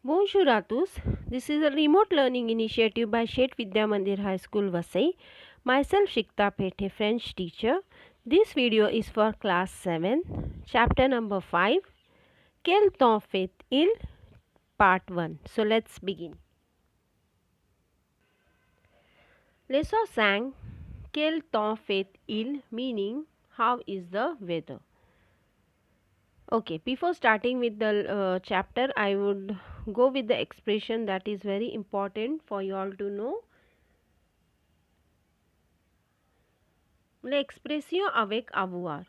Bonjour à tous. This is a remote learning initiative by Shet Vidya Mandir High School, Vasai. Myself, Shikta Pethe, French teacher. This video is for class 7, chapter number 5, Quel temps fait-il? Part 1. So let's begin. Leso sang Quel temps fait-il? Meaning, how is the weather? Okay, before starting with the chapter, I would go with the expression that is very important for you all to know. L'expression avec avoir.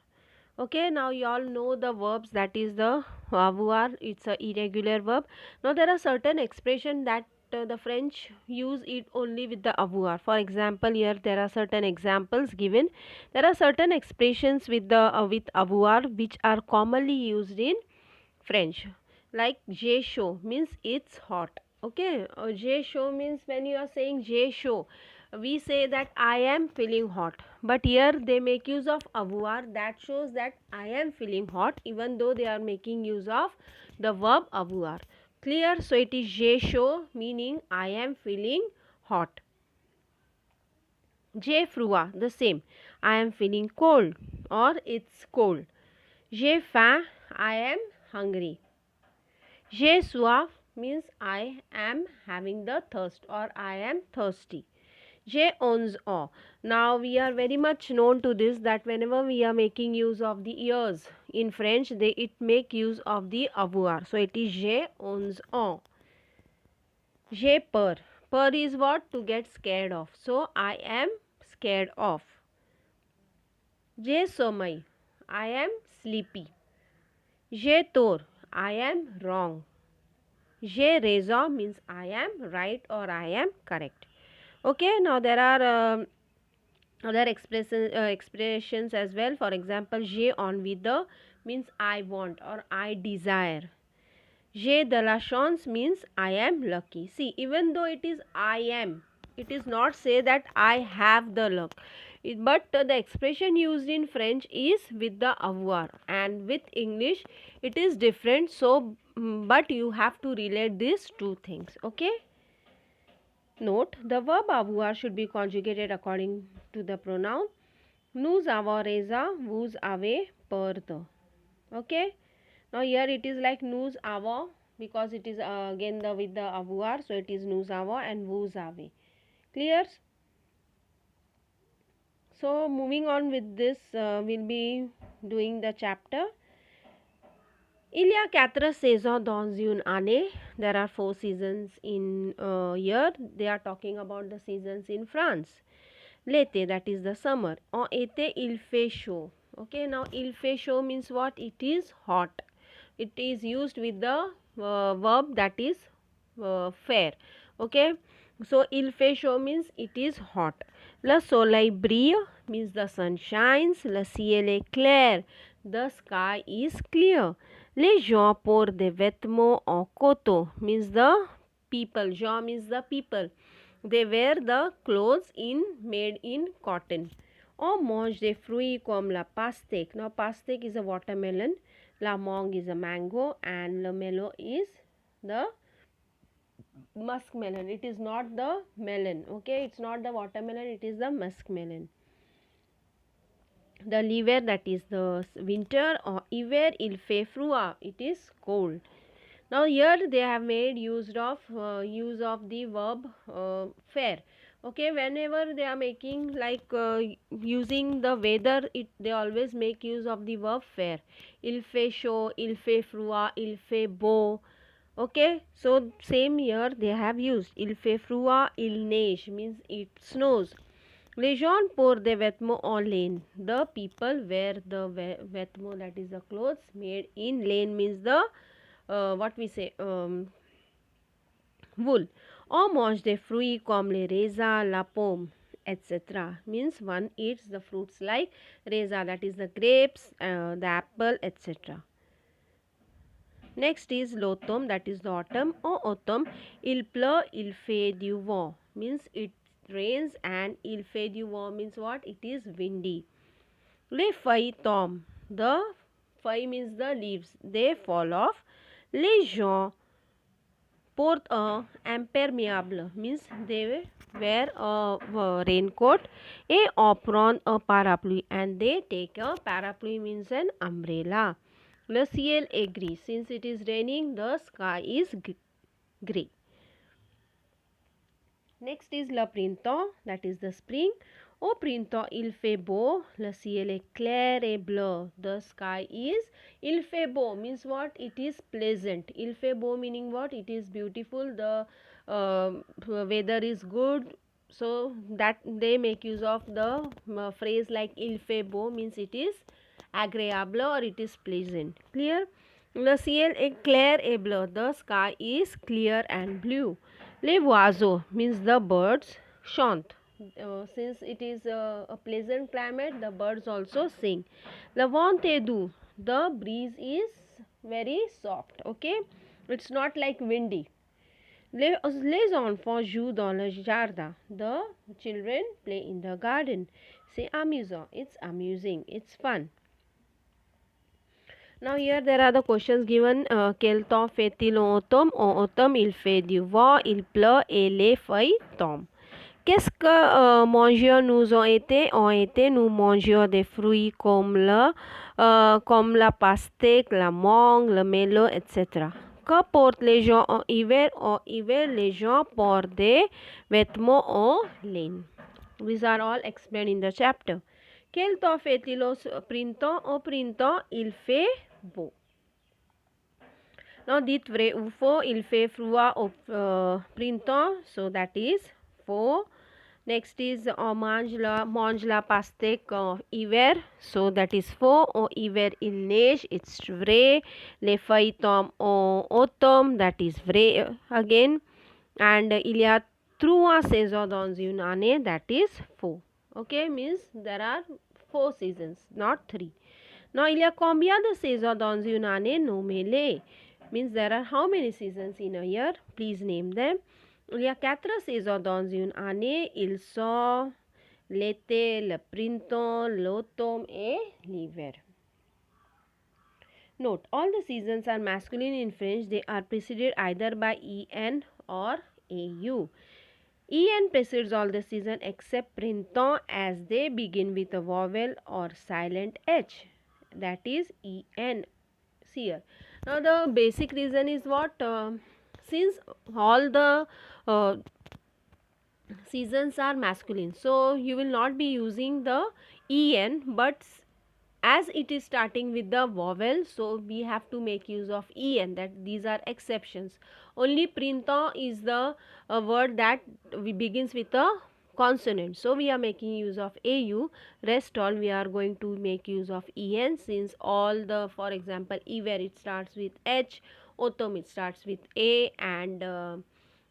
Okay, now you all know the verbs, that is the avoir, it's a irregular verb. Now there are certain expression that the French use it only with the avoir. For example, here there are certain examples given. There are certain expressions with the with avoir which are commonly used in French, like j'ai chaud means it's hot. Okay, j'ai chaud means when you are saying j'ai chaud, we say that I am feeling hot. But here they make use of avoir, that shows that I am feeling hot, even though they are making use of the verb avoir. Clear? So it is j'ai chaud meaning I am feeling hot. J'ai froid, the same. I am feeling cold or it's cold. J'ai faim, I am hungry. J'ai soif means I am having the thirst or I am thirsty. J'ai 11 ans. Now we are very much known to this, that whenever we are making use of the ears in French, it make use of the avoir. So it is j'ai 11 ans. J'ai peur. Peur is what? To get scared of. So I am scared of. J'ai sommeil. I am sleepy. J'ai tort. I am wrong. J'ai raison means I am right or I am correct. Okay, now there are other expressions as well. For example, j'ai envie de means I want or I desire. J'ai de la chance means I am lucky. See, even though it is I am, it is not say that I have the luck. But the expression used in French is with the avoir, and with English it is different. So, but you have to relate these two things. Okay. Note, the verb avoir should be conjugated according to the pronoun. Nous avons raison, vous avez peur de. Okay. Now here it is like nous avons, because it is again the with the avoir, so it is nous avons and vous avez. Clear? So moving on with this, we'll be doing the chapter. Il y a 4 saisons dans une année. There are 4 seasons in a year. They are talking about the seasons in France. L'été, that is the summer. En été, il fait chaud. Okay, now il fait chaud means what? It is hot. It is used with the verb that is faire. Okay, so il fait chaud means it is hot. Le soleil brille means the sun shines. Le ciel est clair, the sky is clear. Les gens portent des vêtements en coton means the people. Gens means the people. They wear the clothes made in cotton. On mange des fruits comme la pastèque. Now pastèque is a watermelon, la mangue is a mango, and le melon is the muskmelon. It is not the melon. Okay, it's not the watermelon, it is the muskmelon. The l'hiver, that is the winter, or hiver, il fait froid, it is cold. Now here they have made use of the verb faire. Okay, whenever they are making like using the weather, they always make use of the verb faire. Il fait chaud, il fait froid, il fait beau. Okay, so same here they have used. Il fait froid, il neige means it snows. Les gens portent des vêtements en laine. The people wear the vêtements, that is the clothes made in laine means the what we say wool. On mange des fruits comme les raisins, la pomme, etc. Means one eats the fruits like raisin, that is the grapes, the apple, etc. Next is l'automne, that is the autumn. En automne, il pleut, il fait du vent means it rains, and il fait du vent means what? It is windy. Les feuilles tombent. The feuilles means the leaves. They fall off. Les gens Porte impermeable means they wear a raincoat. A apron a parapluie, and they take a parapluie means an umbrella. Le ciel est gris, since it is raining the sky is grey. Next is le printemps, that is the spring. Au printemps il fait beau, le ciel est clair et bleu. The sky is, il fait beau means what? It is pleasant. Il fait beau meaning what? It is beautiful. The weather is good. So that they make use of the phrase like il fait beau means it is agréable or it is pleasant. Clear? Le ciel est clair et bleu. The sky is clear and blue. Les oiseaux means the birds chant. Since it is a pleasant climate, the birds also sing. Le vent est doux. The breeze is very soft. Okay, it's not like windy. Les enfants jouent dans le jardin. The children play in the garden. C'est amusant. It's amusing. It's fun. Now here there are the questions given. Quel temps fait-il en automne? En automne, il fait du vent, il pleut et les feuilles tombent. Qu'est-ce que nous ont été? En été, nous mangions des fruits comme la pastèque, la mangue, le melon, etc. Que portent les gens en hiver? En hiver, les gens portent des vêtements en laine. These are all explained in the chapter. Quel temps fait-il au printemps? Au printemps, il fait beau. Now, dites vrai ou faux, il fait froid au printemps, so that is faux. Next is mange la pastèque en hiver, so that is faux. En hiver, il neige, it's vrai. Les feuilles tombent en automne, that is vrai again. And il y a trois saisons dans une année, that is faux. Okay, means there are 4 seasons, not 3. Now, il y a combien de saisons dans une année? Nommez-les. Means there are how many seasons in a year? Please name them. Il y a 4 saisons dans une année. Ils sont l'été, le printemps, l'automne et l'hiver. Note, all the seasons are masculine in French. They are preceded either by en or au. En precedes all the season except printemps as they begin with a vowel or silent h. That is en. See here. Now the basic reason is what? Since all the seasons are masculine, so you will not be using the en, but as it is starting with the vowel, so we have to make use of en, that these are exceptions. Only printemps is the word that begins with a consonant, so we are making use of au. Rest all we are going to make use of en, since all the, for example, hiver it starts with h, autumn it starts with a, and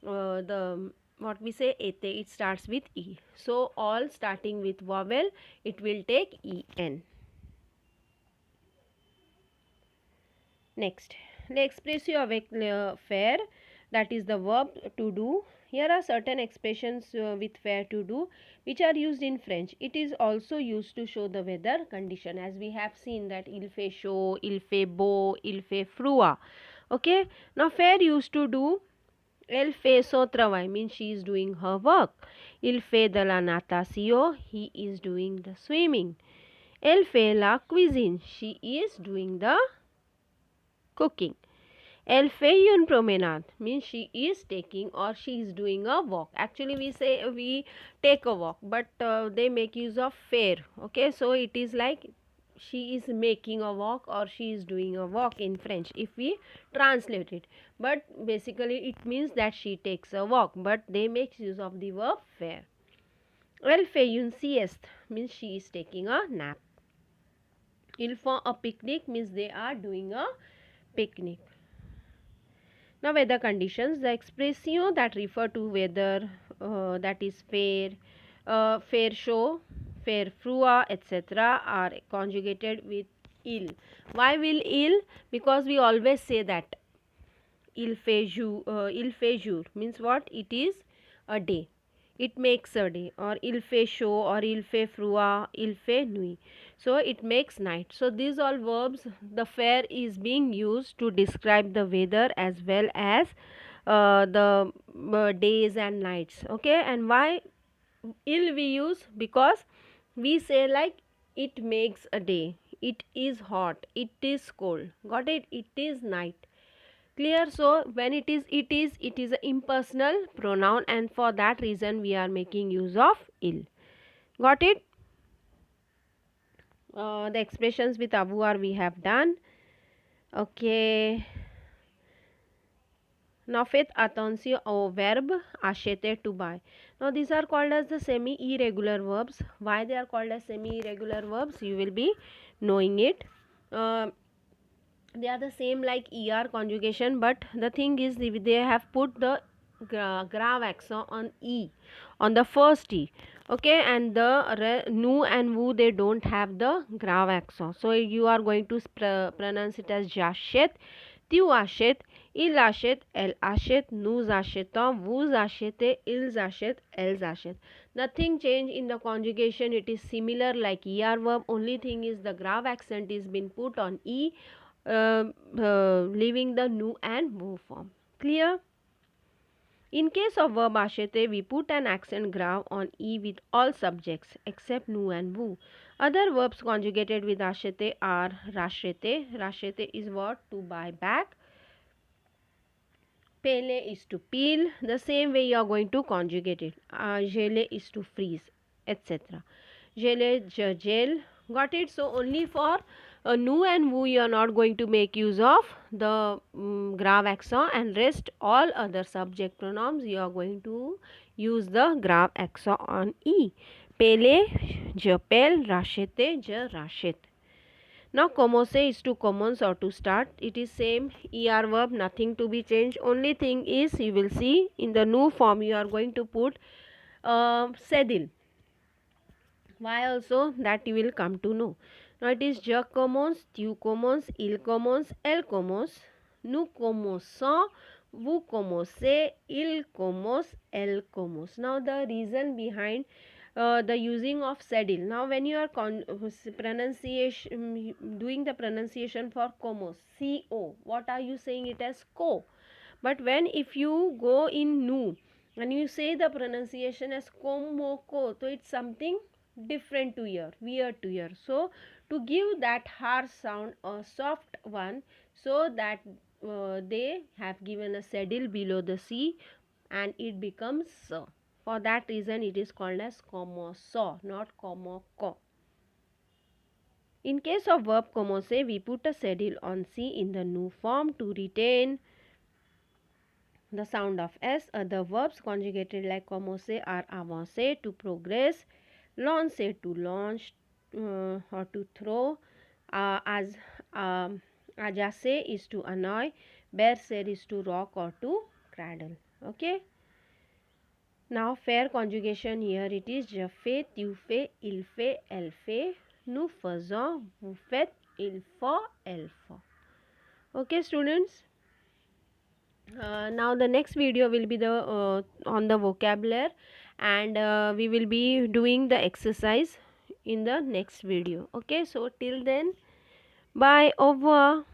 the what we say ete it starts with e. So all starting with vowel it will take en. Next, l'expression avec le faire, that is the verb to do. Here are certain expressions with faire to do which are used in French. It is also used to show the weather condition, as we have seen that il fait chaud, il fait beau, il fait froid. Okay, now faire used to do. Elle fait son travail means she is doing her work. Il fait de la natation, he is doing the swimming. Elle fait la cuisine, she is doing the cooking. Elle fait une promenade means she is taking or she is doing a walk. Actually we say we take a walk, but they make use of faire. Okay, so it is like she is making a walk or she is doing a walk in French if we translate it, but basically it means that she takes a walk, but they make use of the verb faire. Elle fait une sieste means she is taking a nap. Ils font a picnic means they are doing a picnic. Now weather conditions, the expression that refer to weather, that is fair, fair show, fair froid, etc. are conjugated with il. Why will il? Because we always say that il fait jour means what? It is a day. It makes a day. Or il fait chaud, or il fait froid, il fait nuit. So it makes night. So these all verbs, the faire is being used to describe the weather as well as the days and nights. Okay, and why ill we use? Because we say like it makes a day, it is hot, it is cold. Got it? It is night. Clear? So when it is an impersonal pronoun, and for that reason we are making use of ill. Got it? The expressions with avoir we have done. Okay. Now fifth, attention au verb acheter, to buy. Now these are called as the semi-irregular verbs. Why they are called as semi-irregular verbs? You will be knowing it. They are the same like er conjugation, but the thing is they have put the grave accent on e, on the first e. Okay, and the nu and wu, they don't have the grave accent, so you are going to pronounce it as jashet, tu ashet, il ashet, el ashet, nu ashetam, vu ashete, il ashet, el ashet. Nothing change in the conjugation, it is similar like er verb. Only thing is the grave accent is been put on e, leaving the nu and vu form. Clear? In case of verb ashete, we put an accent grave on e with all subjects except nu and vu. Other verbs conjugated with ashete are rashete. Rashete is what? To buy back. Pele is to peel. The same way you are going to conjugate it. Gele is to freeze, etc. Gele, gel. Got it? So only for nu and vu you are not going to make use of the grave accent, and rest all other subject pronouns you are going to use the grave accent on e. Pele, je pel, rachete, je rachete. Now commence is to commence or to start. It is same er verb, nothing to be changed. Only thing is you will see in the nu form you are going to put sedil. Why also? That you will come to know. Now it is je commence, tu commence, il commence, elle commence, nous commençons, vous commencez, il commence, elle commence. Now the reason behind the using of sedil. Now when you are pronunciation doing the pronunciation for commence, co, what are you saying it as co? But when if you go in nu and you say the pronunciation as komoko, so it's something different to hear, weird to hear. So to give that harsh sound, a soft one, so that they have given a sedil below the c and it becomes so. For that reason it is called as komoso, not komoko. In case of verb commencer, we put a sedil on c in the nu form to retain the sound of s. Other verbs conjugated like commencer are avancer, to progress, lancer, to launch or to throw, as ajacer is to annoy, bercer is to rock or to cradle. Okay. Now fair conjugation here it is je fais, tu fais, il fait, elle fait, nous faisons, vous faites, il faut, elle fait. Okay students. Now the next video will be the on the vocabulary, and we will be doing the exercise in the next video. Okay, so till then, bye, over.